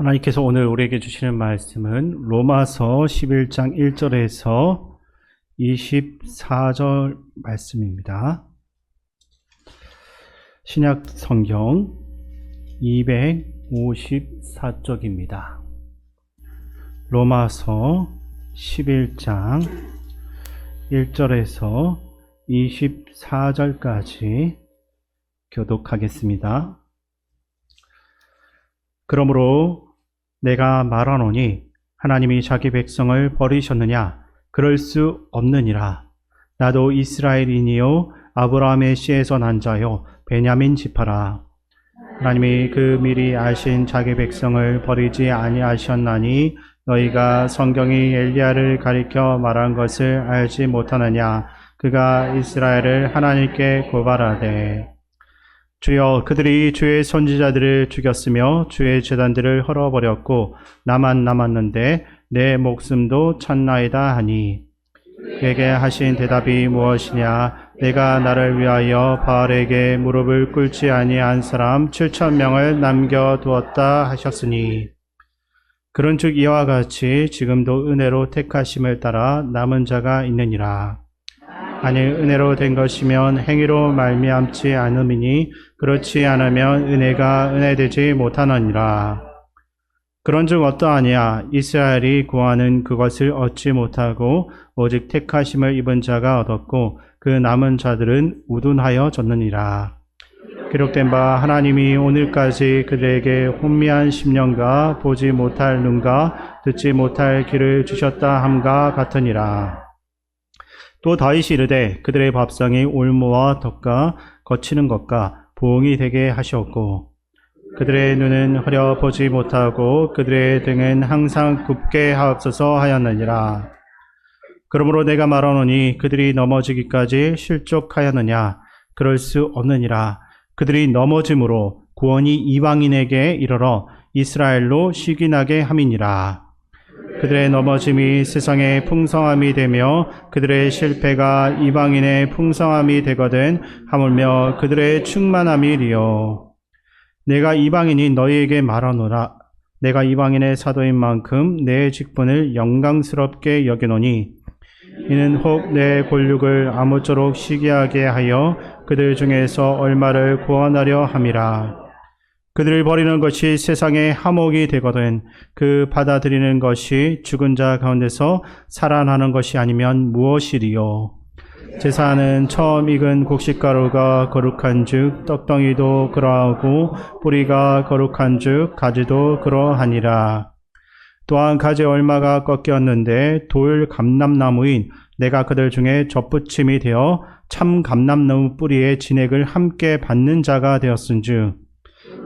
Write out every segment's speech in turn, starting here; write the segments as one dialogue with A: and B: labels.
A: 하나님께서 오늘 우리에게 주시는 말씀은 로마서 11장 1절에서 24절 말씀입니다. 신약 성경 254쪽입니다. 로마서 11장 1절에서 24절까지 교독하겠습니다. 그러므로 내가 말하노니 하나님이 자기 백성을 버리셨느냐? 그럴 수 없느니라. 나도 이스라엘인이요 아브라함의 씨에서 난 자요 베냐민 지파라. 하나님이 그 미리 아신 자기 백성을 버리지 아니하셨나니 너희가 성경이 엘리야를 가리켜 말한 것을 알지 못하느냐? 그가 이스라엘을 하나님께 고발하되 주여 그들이 주의 선지자들을 죽였으며 주의 제단들을 헐어버렸고 나만 남았는데 내 목숨도 찾나이다 하니 그에게 하신 대답이 무엇이냐? 내가 나를 위하여 바알에게 무릎을 꿇지 아니한 사람 7,000명을 남겨두었다 하셨으니 그런즉 이와 같이 지금도 은혜로 택하심을 따라 남은 자가 있느니라. 아니 은혜로 된 것이면 행위로 말미암지 않음이니 그렇지 않으면 은혜가 은혜되지 못하느니라. 그런즉 어떠하냐? 이스라엘이 구하는 그것을 얻지 못하고 오직 택하심을 입은 자가 얻었고 그 남은 자들은 우둔하여졌느니라. 기록된 바 하나님이 오늘까지 그들에게 혼미한 심령과 보지 못할 눈과 듣지 못할 귀를 주셨다 함과 같으니라. 또 다윗이 이르되 그들의 밥상이 올무와 덕과 거치는 것과 보응이 되게 하셨고 그들의 눈은 흐려 보지 못하고 그들의 등은 항상 굽게 하옵소서 하였느니라. 그러므로 내가 말하노니 그들이 넘어지기까지 실족하였느냐? 그럴 수 없느니라. 그들이 넘어짐으로 구원이 이방인에게 이르러 이스라엘로 시기나게 함이니라. 그들의 넘어짐이 세상의 풍성함이 되며 그들의 실패가 이방인의 풍성함이 되거든 하물며 그들의 충만함이리요. 내가 이방인이 너희에게 말하노라. 내가 이방인의 사도인 만큼 내 직분을 영광스럽게 여기노니 이는 혹 내 권력을 아무쪼록 시기하게 하여 그들 중에서 얼마를 구원하려 함이라. 그들을 버리는 것이 세상의 하목이 되거든 그 받아들이는 것이 죽은 자 가운데서 살아나는 것이 아니면 무엇이리요. 제사는 처음 익은 곡식가루가 거룩한 즉 떡덩이도 그러하고 뿌리가 거룩한 즉 가지도 그러하니라. 또한 가지 얼마가 꺾였는데 돌 감람나무인 내가 그들 중에 접붙임이 되어 참 감람나무 뿌리의 진액을 함께 받는 자가 되었은즉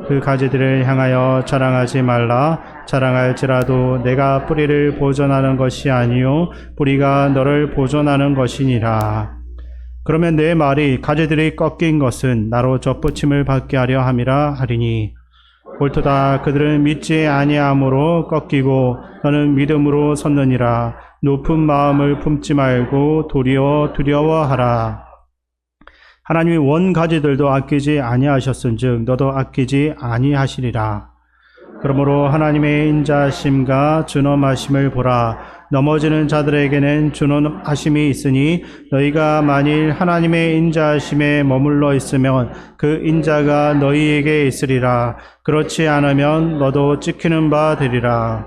A: 그 가지들을 향하여 자랑하지 말라. 자랑할지라도 내가 뿌리를 보존하는 것이 아니요 뿌리가 너를 보존하는 것이니라. 그러면 내 말이 가지들이 꺾인 것은 나로 접붙임을 받게 하려 함이라 하리니 옳도다. 그들은 믿지 아니함으로 꺾이고 너는 믿음으로 섰느니라. 높은 마음을 품지 말고 도리어 두려워하라. 하나님이 원가지들도 아끼지 아니하셨은즉 너도 아끼지 아니하시리라. 그러므로 하나님의 인자하심과 준엄하심을 보라. 넘어지는 자들에게는 준엄하심이 있으니 너희가 만일 하나님의 인자하심에 머물러 있으면 그 인자가 너희에게 있으리라. 그렇지 않으면 너도 찍히는 바 되리라.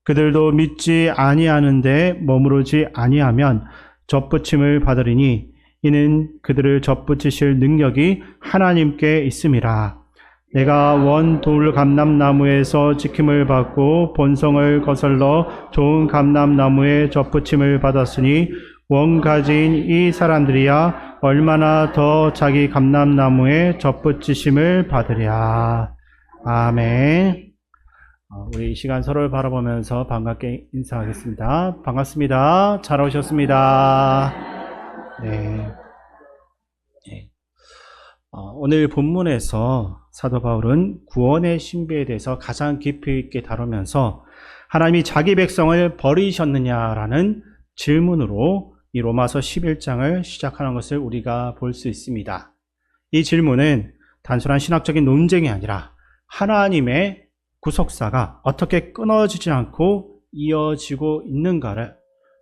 A: 그들도 믿지 아니하는데 머무르지 아니하면 접붙임을 받으리니 이는 그들을 접붙이실 능력이 하나님께 있음이라. 내가 원 돌 감람나무에서 지킴을 받고 본성을 거슬러 좋은 감람나무에 접붙임을 받았으니 원가지인 이 사람들이야 얼마나 더 자기 감람나무에 접붙이심을 받으랴. 아멘. 우리 이 시간 서로를 바라보면서 반갑게 인사하겠습니다. 반갑습니다. 잘 오셨습니다. 네. 오늘 본문에서 사도 바울은 구원의 신비에 대해서 가장 깊이 있게 다루면서 하나님이 자기 백성을 버리셨느냐라는 질문으로 이 로마서 11장을 시작하는 것을 우리가 볼 수 있습니다. 이 질문은 단순한 신학적인 논쟁이 아니라 하나님의 구속사가 어떻게 끊어지지 않고 이어지고 있는가를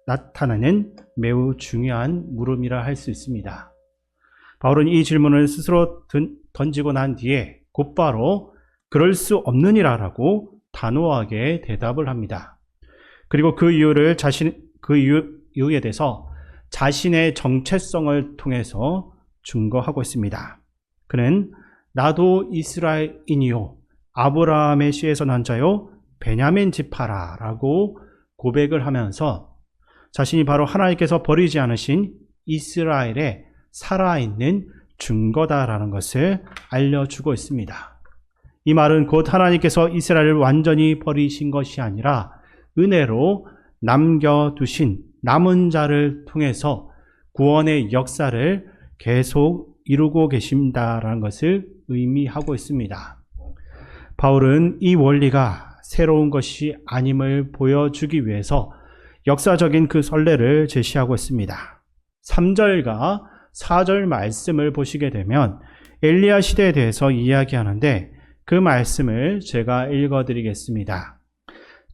A: 나타내는 매우 중요한 물음이라 할 수 있습니다. 바울은 이 질문을 스스로 던지고 난 뒤에 곧바로 그럴 수 없느니라라고 단호하게 대답을 합니다. 그리고 그 이유에 대해서 자신의 정체성을 통해서 증거하고 있습니다. 그는 나도 이스라엘인이요 아브라함의 씨에서 난 자요 베냐민 지파라 라고 고백을 하면서 자신이 바로 하나님께서 버리지 않으신 이스라엘의 살아있는 증거다라는 것을 알려주고 있습니다. 이 말은 곧 하나님께서 이스라엘을 완전히 버리신 것이 아니라 은혜로 남겨두신 남은 자를 통해서 구원의 역사를 계속 이루고 계신다라는 것을 의미하고 있습니다. 바울은 이 원리가 새로운 것이 아님을 보여주기 위해서 역사적인 그 선례를 제시하고 있습니다. 3절과 4절 말씀을 보시게 되면 엘리야 시대에 대해서 이야기하는데 그 말씀을 제가 읽어드리겠습니다.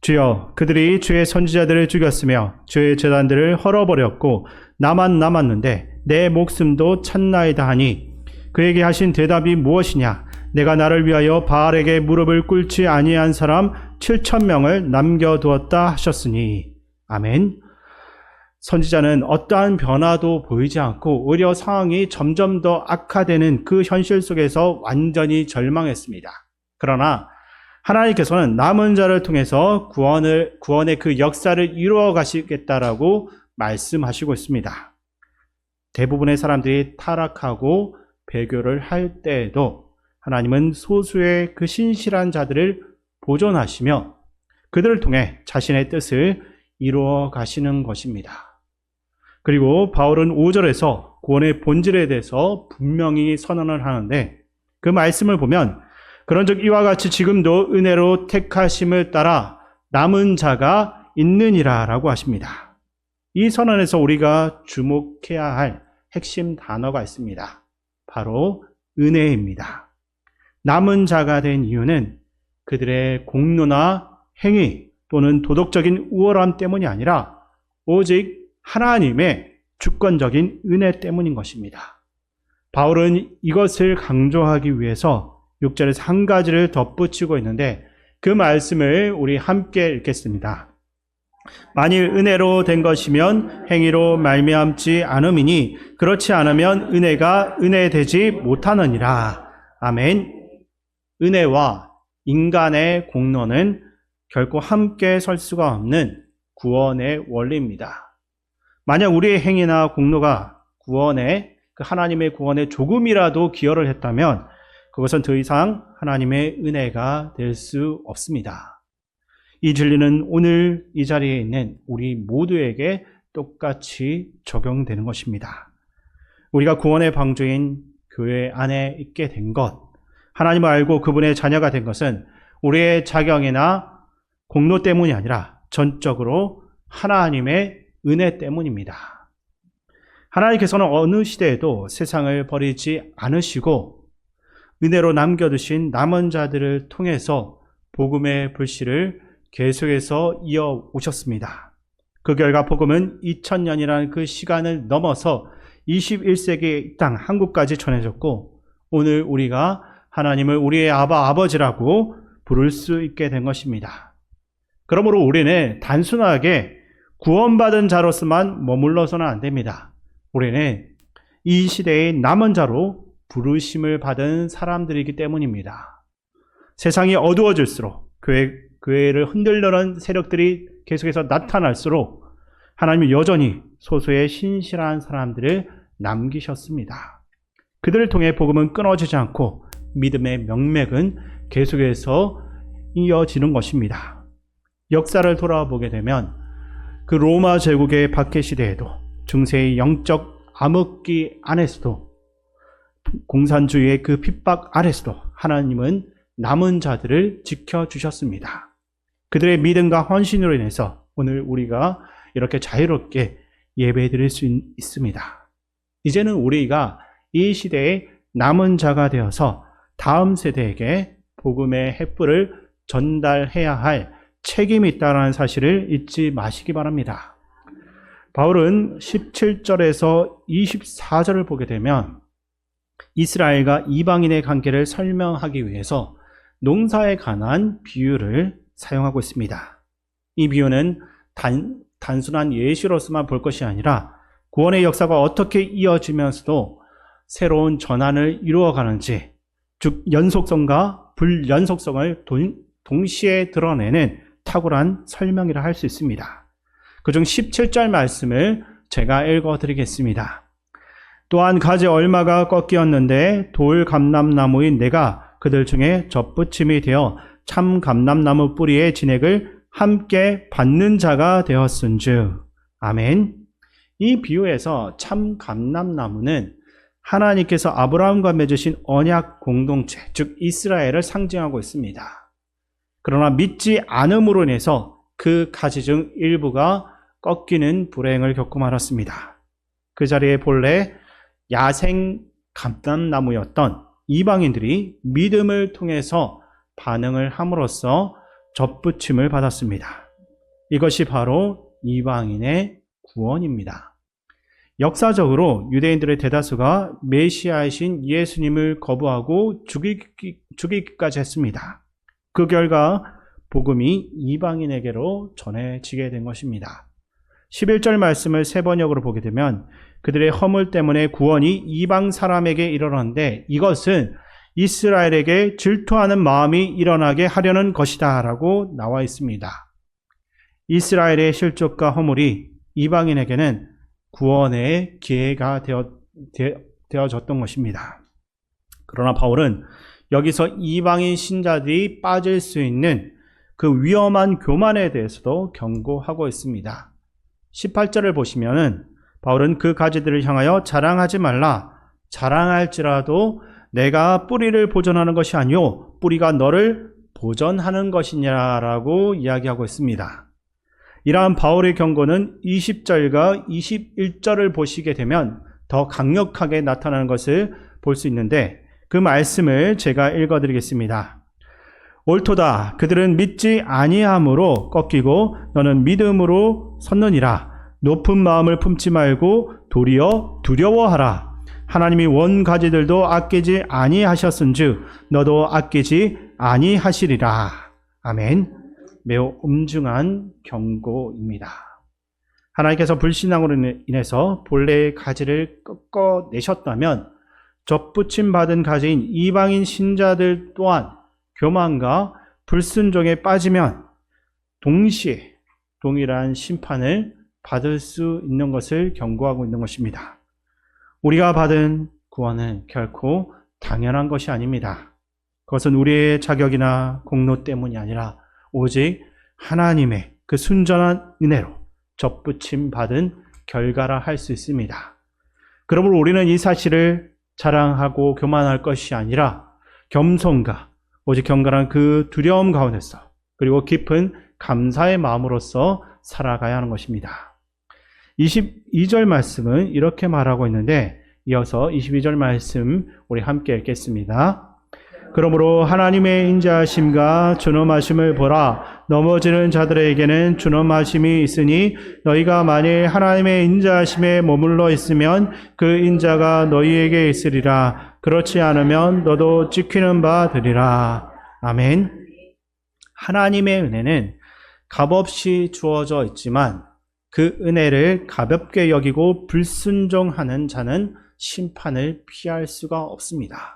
A: 주여, 그들이 주의 선지자들을 죽였으며 주의 제단들을 헐어버렸고 나만 남았는데 내 목숨도 찾나이다 하니 그에게 하신 대답이 무엇이냐? 내가 나를 위하여 바알에게 무릎을 꿇지 아니한 사람 7,000명을 남겨두었다 하셨으니. 아멘. 선지자는 어떠한 변화도 보이지 않고 오히려 상황이 점점 더 악화되는 그 현실 속에서 완전히 절망했습니다. 그러나 하나님께서는 남은 자를 통해서 구원의 그 역사를 이루어 가시겠다라고 말씀하시고 있습니다. 대부분의 사람들이 타락하고 배교를 할 때에도 하나님은 소수의 그 신실한 자들을 보존하시며 그들을 통해 자신의 뜻을 이루어 가시는 것입니다. 그리고 바울은 5절에서 구원의 본질에 대해서 분명히 선언을 하는데 그 말씀을 보면 그런즉 이와 같이 지금도 은혜로 택하심을 따라 남은 자가 있느니라 라고 하십니다. 이 선언에서 우리가 주목해야 할 핵심 단어가 있습니다. 바로 은혜입니다. 남은 자가 된 이유는 그들의 공로나 행위 또는 도덕적인 우월함 때문이 아니라 오직 하나님의 주권적인 은혜 때문인 것입니다. 바울은 이것을 강조하기 위해서 6절에서 한 가지를 덧붙이고 있는데 그 말씀을 우리 함께 읽겠습니다. 만일 은혜로 된 것이면 행위로 말미암지 않음이니 그렇지 않으면 은혜가 은혜되지 못하느니라. 아멘. 은혜와 인간의 공로는 결코 함께 설 수가 없는 구원의 원리입니다. 만약 우리의 행위나 공로가 그 하나님의 구원에 조금이라도 기여를 했다면 그것은 더 이상 하나님의 은혜가 될 수 없습니다. 이 진리는 오늘 이 자리에 있는 우리 모두에게 똑같이 적용되는 것입니다. 우리가 구원의 방주인 교회 안에 있게 된 것, 하나님을 알고 그분의 자녀가 된 것은 우리의 자경이나 공로 때문이 아니라 전적으로 하나님의 은혜 때문입니다. 하나님께서는 어느 시대에도 세상을 버리지 않으시고 은혜로 남겨두신 남은 자들을 통해서 복음의 불씨를 계속해서 이어오셨습니다. 그 결과 복음은 2000년이라는 그 시간을 넘어서 21세기의 땅 한국까지 전해졌고 오늘 우리가 하나님을 우리의 아버지라고 부를 수 있게 된 것입니다. 그러므로 우리는 단순하게 구원받은 자로서만 머물러서는 안 됩니다. 우리는 이 시대의 남은 자로 부르심을 받은 사람들이기 때문입니다. 세상이 어두워질수록 교회를 흔들려는 세력들이 계속해서 나타날수록 하나님은 여전히 소수의 신실한 사람들을 남기셨습니다. 그들을 통해 복음은 끊어지지 않고 믿음의 명맥은 계속해서 이어지는 것입니다. 역사를 돌아보게 되면 그 로마 제국의 박해 시대에도 중세의 영적 암흑기 안에서도 공산주의의 그 핍박 아래서도 하나님은 남은 자들을 지켜주셨습니다. 그들의 믿음과 헌신으로 인해서 오늘 우리가 이렇게 자유롭게 예배드릴 수 있습니다. 이제는 우리가 이 시대의 남은 자가 되어서 다음 세대에게 복음의 횃불을 전달해야 할 책임이 있다는 사실을 잊지 마시기 바랍니다. 바울은 17절에서 24절을 보게 되면 이스라엘과 이방인의 관계를 설명하기 위해서 농사에 관한 비유를 사용하고 있습니다. 이 비유는 단순한 예시로서만 볼 것이 아니라 구원의 역사가 어떻게 이어지면서도 새로운 전환을 이루어가는지, 즉 연속성과 불연속성을 동시에 드러내는 탁월한 설명이라 할 수 있습니다. 그중 17절 말씀을 제가 읽어드리겠습니다. 또한 가지 얼마가 꺾이었는데 돌 감람나무인 내가 그들 중에 접붙임이 되어 참 감람나무 뿌리의 진액을 함께 받는 자가 되었은즉. 아멘. 이 비유에서 참 감람나무는 하나님께서 아브라함과 맺으신 언약 공동체, 즉 이스라엘을 상징하고 있습니다. 그러나 믿지 않음으로 인해서 그 가지 중 일부가 꺾이는 불행을 겪고 말았습니다. 그 자리에 본래 야생 감람나무였던 이방인들이 믿음을 통해서 반응을 함으로써 접붙임을 받았습니다. 이것이 바로 이방인의 구원입니다. 역사적으로 유대인들의 대다수가 메시아이신 예수님을 거부하고 죽이기까지 했습니다. 그 결과 복음이 이방인에게로 전해지게 된 것입니다. 11절 말씀을 세 번역으로 보게 되면 그들의 허물 때문에 구원이 이방 사람에게 이르렀는데 이것은 이스라엘에게 질투하는 마음이 일어나게 하려는 것이다 라고 나와 있습니다. 이스라엘의 실족과 허물이 이방인에게는 구원의 기회가 되어졌던 것입니다. 그러나 바울은 여기서 이방인 신자들이 빠질 수 있는 그 위험한 교만에 대해서도 경고하고 있습니다. 18절을 보시면은 바울은 그 가지들을 향하여 자랑하지 말라. 자랑할지라도 내가 뿌리를 보존하는 것이 아니요 뿌리가 너를 보존하는 것이냐라고 이야기하고 있습니다. 이러한 바울의 경고는 20절과 21절을 보시게 되면 더 강력하게 나타나는 것을 볼 수 있는데 그 말씀을 제가 읽어드리겠습니다. 옳도다. 그들은 믿지 아니함으로 꺾이고 너는 믿음으로 섰느니라. 높은 마음을 품지 말고 도리어 두려워하라. 하나님이 원 가지들도 아끼지 아니하셨은즉 너도 아끼지 아니하시리라. 아멘. 매우 엄중한 경고입니다. 하나님께서 불신앙으로 인해서 본래의 가지를 꺾어내셨다면 접붙임 받은 가지인 이방인 신자들 또한 교만과 불순종에 빠지면 동시에 동일한 심판을 받을 수 있는 것을 경고하고 있는 것입니다. 우리가 받은 구원은 결코 당연한 것이 아닙니다. 그것은 우리의 자격이나 공로 때문이 아니라 오직 하나님의 그 순전한 은혜로 접붙임 받은 결과라 할 수 있습니다. 그러므로 우리는 이 사실을 자랑하고 교만할 것이 아니라 겸손과 오직 경건한 그 두려움 가운데서 그리고 깊은 감사의 마음으로서 살아가야 하는 것입니다. 22절 말씀은 이렇게 말하고 있는데 이어서 22절 말씀 우리 함께 읽겠습니다. 그러므로 하나님의 인자하심과 준엄하심을 보라. 넘어지는 자들에게는 준엄하심이 있으니 너희가 만일 하나님의 인자하심에 머물러 있으면 그 인자가 너희에게 있으리라. 그렇지 않으면 너도 찍히는 바 되리라. 아멘. 하나님의 은혜는 값없이 주어져 있지만 그 은혜를 가볍게 여기고 불순종하는 자는 심판을 피할 수가 없습니다.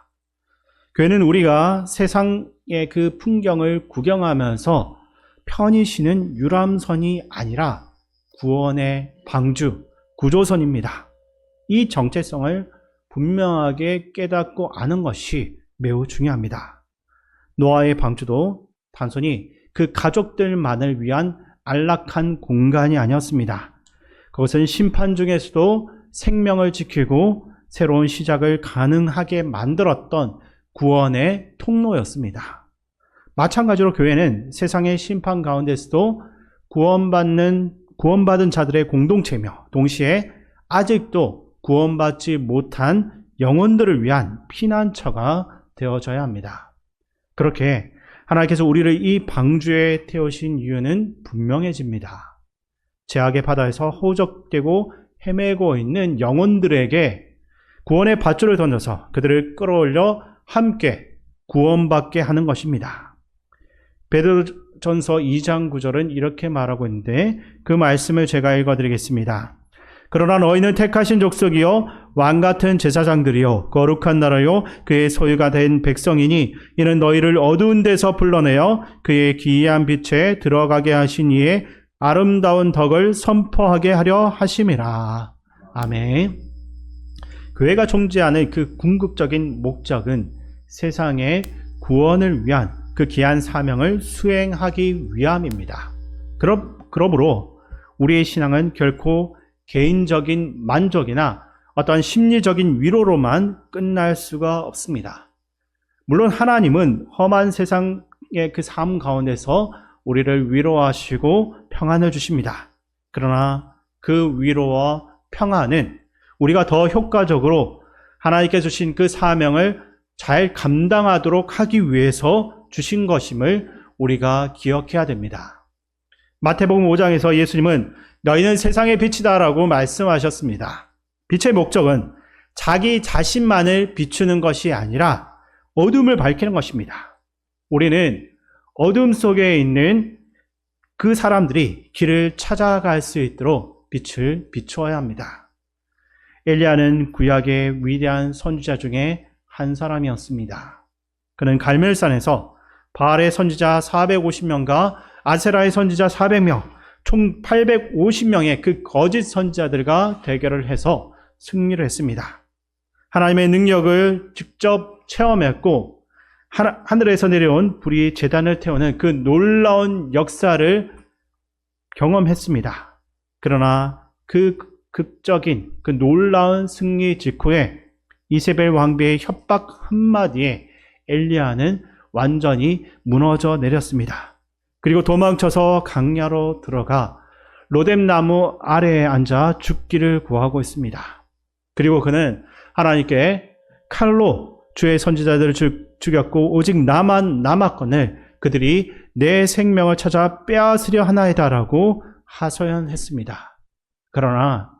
A: 교회는 우리가 세상의 그 풍경을 구경하면서 편히 쉬는 유람선이 아니라 구원의 방주, 구조선입니다. 이 정체성을 분명하게 깨닫고 아는 것이 매우 중요합니다. 노아의 방주도 단순히 그 가족들만을 위한 안락한 공간이 아니었습니다. 그것은 심판 중에서도 생명을 지키고 새로운 시작을 가능하게 만들었던 구원의 통로였습니다. 마찬가지로 교회는 세상의 심판 가운데서도 구원받은 자들의 공동체며 동시에 아직도 구원받지 못한 영혼들을 위한 피난처가 되어져야 합니다. 그렇게 하나님께서 우리를 이 방주에 태우신 이유는 분명해집니다. 죄악의 바다에서 허우적대고 헤매고 있는 영혼들에게 구원의 밧줄을 던져서 그들을 끌어올려 함께 구원받게 하는 것입니다. 베드로전서 2장 9절은 이렇게 말하고 있는데 그 말씀을 제가 읽어드리겠습니다. 그러나 너희는 택하신 족속이요 왕같은 제사장들이요 거룩한 나라요 그의 소유가 된 백성이니 이는 너희를 어두운 데서 불러내어 그의 기이한 빛에 들어가게 하신 이의 아름다운 덕을 선포하게 하려 하심이라. 아멘. 교회가 존재하는 그 궁극적인 목적은 세상의 구원을 위한 그 귀한 사명을 수행하기 위함입니다. 그러므로 우리의 신앙은 결코 개인적인 만족이나 어떤 심리적인 위로로만 끝날 수가 없습니다. 물론 하나님은 험한 세상의 그 삶 가운데서 우리를 위로하시고 평안을 주십니다. 그러나 그 위로와 평안은 우리가 더 효과적으로 하나님께 주신 그 사명을 잘 감당하도록 하기 위해서 주신 것임을 우리가 기억해야 됩니다. 마태복음 5장에서 예수님은 너희는 세상의 빛이다 라고 말씀하셨습니다. 빛의 목적은 자기 자신만을 비추는 것이 아니라 어둠을 밝히는 것입니다. 우리는 어둠 속에 있는 그 사람들이 길을 찾아갈 수 있도록 빛을 비추어야 합니다. 엘리야는 구약의 위대한 선지자 중에 한 사람이었습니다. 그는 갈멜산에서 바알의 선지자 450명과 아세라의 선지자 400명, 총 850명의 그 거짓 선지자들과 대결을 해서 승리를 했습니다. 하나님의 능력을 직접 체험했고 하늘에서 내려온 불이 제단을 태우는 그 놀라운 역사를 경험했습니다. 그러나 그 극적인 그 놀라운 승리 직후에 이세벨 왕비의 협박 한마디에 엘리야는 완전히 무너져 내렸습니다. 그리고 도망쳐서 강야로 들어가 로뎀나무 아래에 앉아 죽기를 구하고 있습니다. 그리고 그는 하나님께 칼로 주의 선지자들을 죽였고 오직 나만 남았거늘 그들이 내 생명을 찾아 빼앗으려 하나이다라고 하소연했습니다. 그러나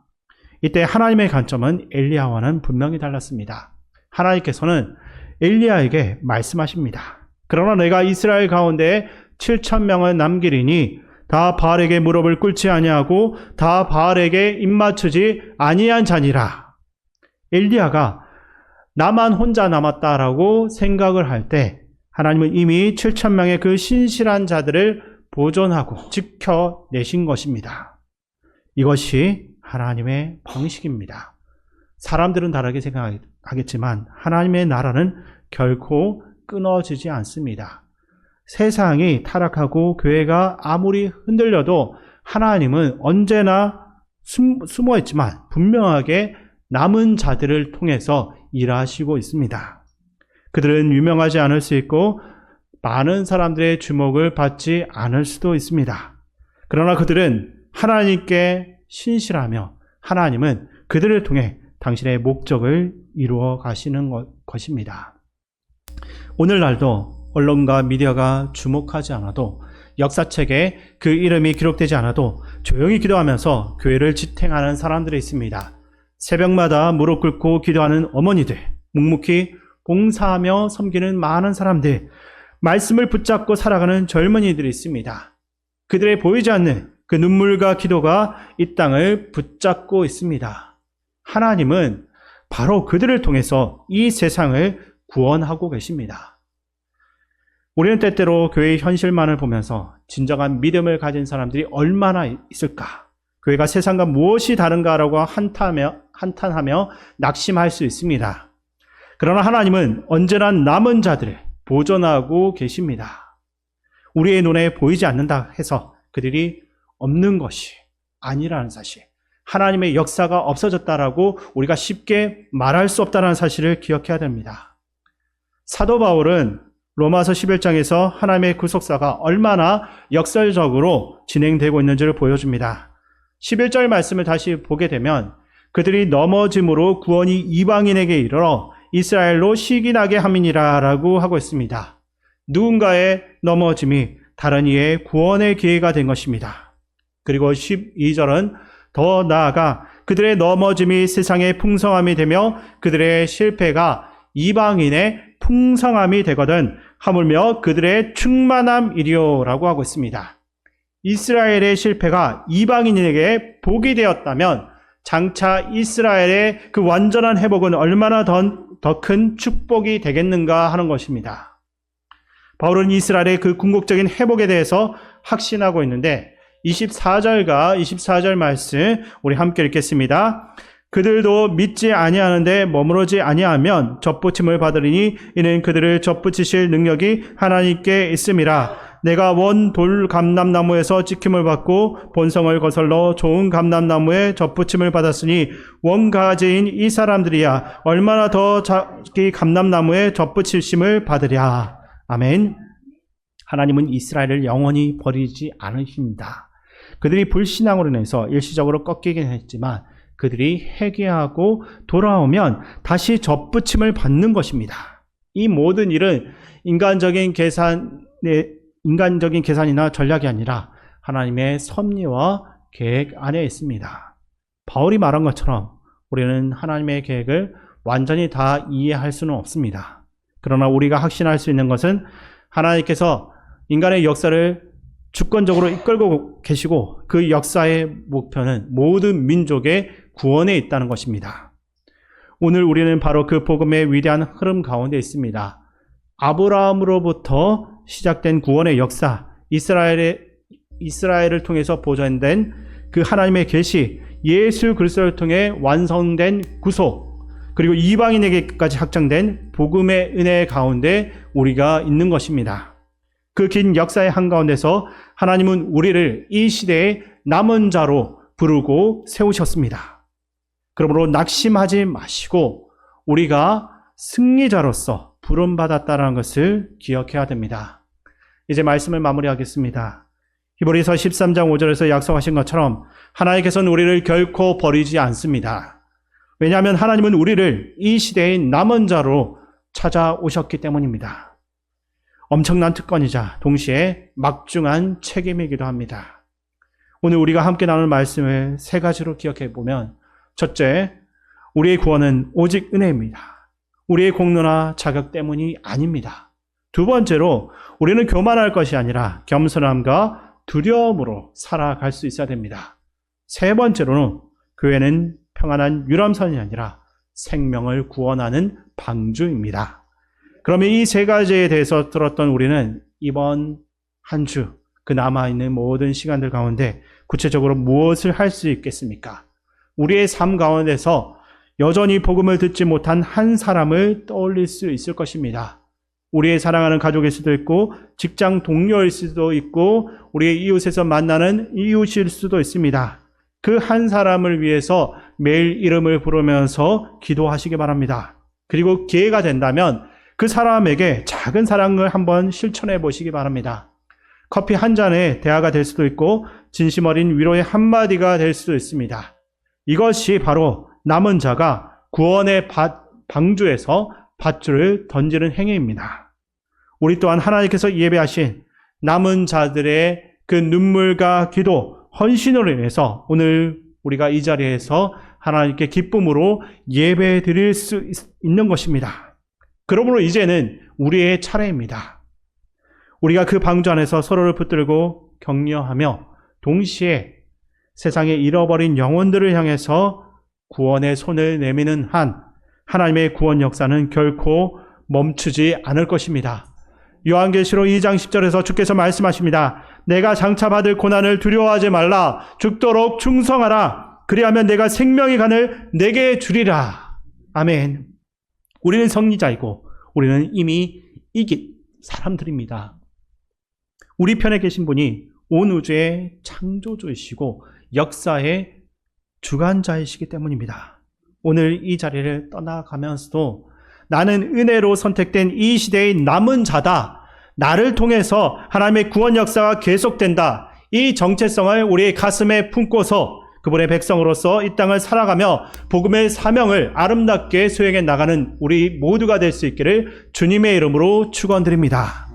A: 이때 하나님의 관점은 엘리야와는 분명히 달랐습니다. 하나님께서는 엘리야에게 말씀하십니다. 그러나 내가 이스라엘 가운데 7,000명을 남기리니 다 바알에게 무릎을 꿇지 아니하고 다 바알에게 입맞추지 아니한 자니라. 엘리야가 나만 혼자 남았다라고 생각을 할 때 하나님은 이미 7,000명의 그 신실한 자들을 보존하고 지켜내신 것입니다. 이것이 하나님의 방식입니다. 사람들은 다르게 생각하겠지만 하나님의 나라는 결코 끊어지지 않습니다. 세상이 타락하고 교회가 아무리 흔들려도 하나님은 언제나 숨어있지만 분명하게 남은 자들을 통해서 일하시고 있습니다. 그들은 유명하지 않을 수 있고 많은 사람들의 주목을 받지 않을 수도 있습니다. 그러나 그들은 하나님께 신실하며 하나님은 그들을 통해 당신의 목적을 이루어 가시는 것입니다. 오늘날도 언론과 미디어가 주목하지 않아도 역사책에 그 이름이 기록되지 않아도 조용히 기도하면서 교회를 지탱하는 사람들이 있습니다. 새벽마다 무릎 꿇고 기도하는 어머니들, 묵묵히 봉사하며 섬기는 많은 사람들, 말씀을 붙잡고 살아가는 젊은이들이 있습니다. 그들의 보이지 않는 그 눈물과 기도가 이 땅을 붙잡고 있습니다. 하나님은 바로 그들을 통해서 이 세상을 구원하고 계십니다. 우리는 때때로 교회의 현실만을 보면서 진정한 믿음을 가진 사람들이 얼마나 있을까? 교회가 세상과 무엇이 다른가라고 한탄하며 낙심할 수 있습니다. 그러나 하나님은 언제나 남은 자들을 보존하고 계십니다. 우리의 눈에 보이지 않는다 해서 그들이 없는 것이 아니라는 사실, 하나님의 역사가 없어졌다라고 우리가 쉽게 말할 수 없다는 사실을 기억해야 됩니다. 사도 바울은 로마서 11장에서 하나님의 구속사가 얼마나 역설적으로 진행되고 있는지를 보여줍니다. 11절 말씀을 다시 보게 되면 그들이 넘어짐으로 구원이 이방인에게 이르러 이스라엘로 시기나게 함이니라 라고 하고 있습니다. 누군가의 넘어짐이 다른 이의 구원의 기회가 된 것입니다. 그리고 12절은 더 나아가 그들의 넘어짐이 세상의 풍성함이 되며 그들의 실패가 이방인의 풍성함이 되거든 하물며 그들의 충만함이리요라고 하고 있습니다. 이스라엘의 실패가 이방인에게 복이 되었다면 장차 이스라엘의 그 완전한 회복은 얼마나 더 큰 축복이 되겠는가 하는 것입니다. 바울은 이스라엘의 그 궁극적인 회복에 대해서 확신하고 있는데 24절 말씀 우리 함께 읽겠습니다. 그들도 믿지 아니하는데 머무르지 아니하면 젖붙임을 받으리니 이는 그들을 젖붙이실 능력이 하나님께 있음이라. 내가 원 돌 감람나무에서 찍힘을 받고 본성을 거슬러 좋은 감람나무에 젖붙임을 받았으니 원가제인 이 사람들이야 얼마나 더 자기 감람나무에 젖붙이심을 받으랴. 아멘. 하나님은 이스라엘을 영원히 버리지 않으십니다. 그들이 불신앙으로 인해서 일시적으로 꺾이긴 했지만 그들이 회개하고 돌아오면 다시 젖붙임을 받는 것입니다. 이 모든 일은 인간적인 계산이나 전략이 아니라 하나님의 섭리와 계획 안에 있습니다. 바울이 말한 것처럼 우리는 하나님의 계획을 완전히 다 이해할 수는 없습니다. 그러나 우리가 확신할 수 있는 것은 하나님께서 인간의 역사를 주권적으로 이끌고 계시고 그 역사의 목표는 모든 민족의 구원에 있다는 것입니다. 오늘 우리는 바로 그 복음의 위대한 흐름 가운데 있습니다. 아브라함으로부터 시작된 구원의 역사, 이스라엘을 통해서 보존된 그 하나님의 계시, 예수 그리스도를 통해 완성된 구속, 그리고 이방인에게까지 확장된 복음의 은혜 가운데 우리가 있는 것입니다. 그 긴 역사의 한가운데서 하나님은 우리를 이 시대의 남은 자로 부르고 세우셨습니다. 그러므로 낙심하지 마시고 우리가 승리자로서 부름받았다는 것을 기억해야 됩니다. 이제 말씀을 마무리하겠습니다. 히브리서 13장 5절에서 약속하신 것처럼 하나님께서는 우리를 결코 버리지 않습니다. 왜냐하면 하나님은 우리를 이 시대의 남은 자로 찾아오셨기 때문입니다. 엄청난 특권이자 동시에 막중한 책임이기도 합니다. 오늘 우리가 함께 나눌 말씀을 세 가지로 기억해 보면, 첫째, 우리의 구원은 오직 은혜입니다. 우리의 공로나 자격 때문이 아닙니다. 두 번째로 우리는 교만할 것이 아니라 겸손함과 두려움으로 살아갈 수 있어야 됩니다. 세 번째로는 교회는 평안한 유람선이 아니라 생명을 구원하는 방주입니다. 그러면 이 세 가지에 대해서 들었던 우리는 이번 한 주, 그 남아있는 모든 시간들 가운데 구체적으로 무엇을 할 수 있겠습니까? 우리의 삶 가운데서 여전히 복음을 듣지 못한 한 사람을 떠올릴 수 있을 것입니다. 우리의 사랑하는 가족일 수도 있고 직장 동료일 수도 있고 우리의 이웃에서 만나는 이웃일 수도 있습니다. 그 한 사람을 위해서 매일 이름을 부르면서 기도하시기 바랍니다. 그리고 기회가 된다면 그 사람에게 작은 사랑을 한번 실천해 보시기 바랍니다. 커피 한 잔의 대화가 될 수도 있고 진심 어린 위로의 한마디가 될 수도 있습니다. 이것이 바로 남은 자가 구원의 방주에서 밧줄을 던지는 행위입니다. 우리 또한 하나님께서 예배하신 남은 자들의 그 눈물과 기도, 헌신으로 인해서 오늘 우리가 이 자리에서 하나님께 기쁨으로 예배 드릴 수 있는 것입니다. 그러므로 이제는 우리의 차례입니다. 우리가 그 방주 안에서 서로를 붙들고 격려하며 동시에 세상에 잃어버린 영혼들을 향해서 구원의 손을 내미는 한 하나님의 구원 역사는 결코 멈추지 않을 것입니다. 요한계시록 2장 10절에서 주께서 말씀하십니다. 내가 장차 받을 고난을 두려워하지 말라. 죽도록 충성하라. 그리하면 내가 생명의 간을 내게 주리라. 아멘. 우리는 승리자이고 우리는 이미 이긴 사람들입니다. 우리 편에 계신 분이 온 우주의 창조주이시고 역사의 주관자이시기 때문입니다. 오늘 이 자리를 떠나가면서도 나는 은혜로 선택된 이 시대의 남은 자다. 나를 통해서 하나님의 구원 역사가 계속된다. 이 정체성을 우리의 가슴에 품고서 그분의 백성으로서 이 땅을 살아가며 복음의 사명을 아름답게 수행해 나가는 우리 모두가 될 수 있기를 주님의 이름으로 축원드립니다.